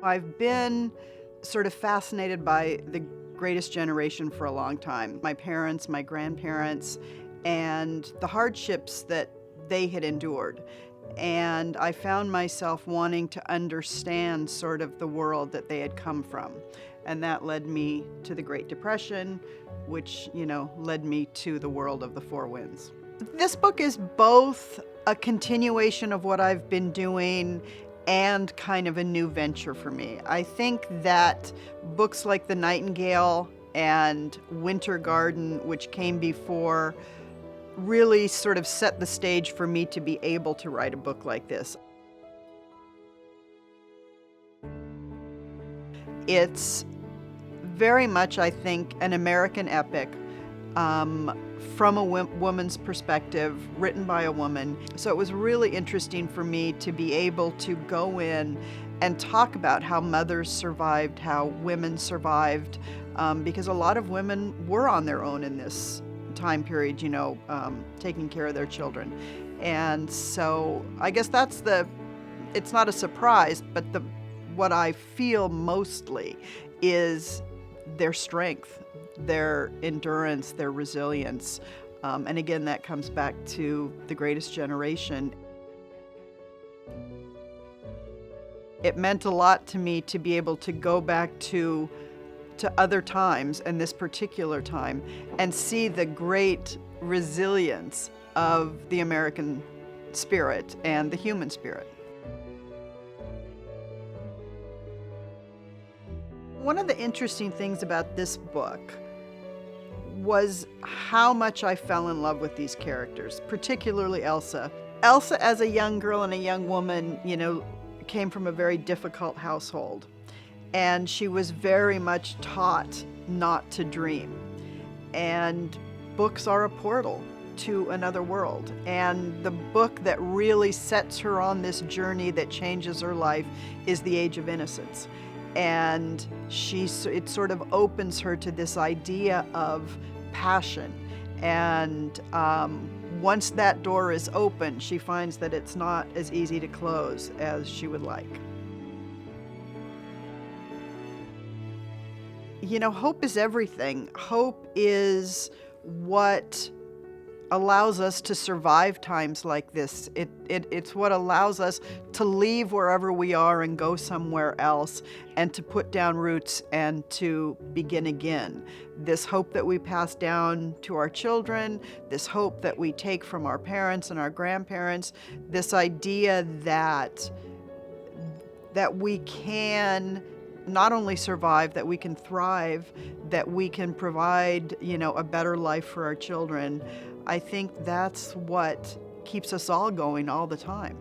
I've been sort of fascinated by the greatest generation for a long time. My parents, my grandparents, and the hardships that they had endured. And I found myself wanting to understand sort of the world that they had come from. And that led me to the Great Depression, which, led me to the world of the Four Winds. This book is both a continuation of what I've been doing and kind of a new venture for me. I think that books like The Nightingale and Winter Garden, which came before, really sort of set the stage for me to be able to write a book like this. It's very much, I think, an American epic from a woman's perspective, written by a woman. So it was really interesting for me to be able to go in and talk about how mothers survived, how women survived, because a lot of women were on their own in this time period, taking care of their children. And so I guess it's not a surprise, but what I feel mostly is their strength, their endurance, their resilience. And again, that comes back to the greatest generation. It meant a lot to me to be able to go back to other times and this particular time and see the great resilience of the American spirit and the human spirit. One of the interesting things about this book was how much I fell in love with these characters, particularly Elsa. Elsa, as a young girl and a young woman, came from a very difficult household. And she was very much taught not to dream. And books are a portal to another world. And the book that really sets her on this journey that changes her life is The Age of Innocence. And it sort of opens her to this idea of passion. And once that door is open, she finds that it's not as easy to close as she would like. Hope is everything. Hope is what allows us to survive times like this. It's what allows us to leave wherever we are and go somewhere else and to put down roots and to begin again. This hope that we pass down to our children, this hope that we take from our parents and our grandparents, this idea that we can not only survive, that we can thrive, that we can provide, a better life for our children. I think that's what keeps us all going all the time.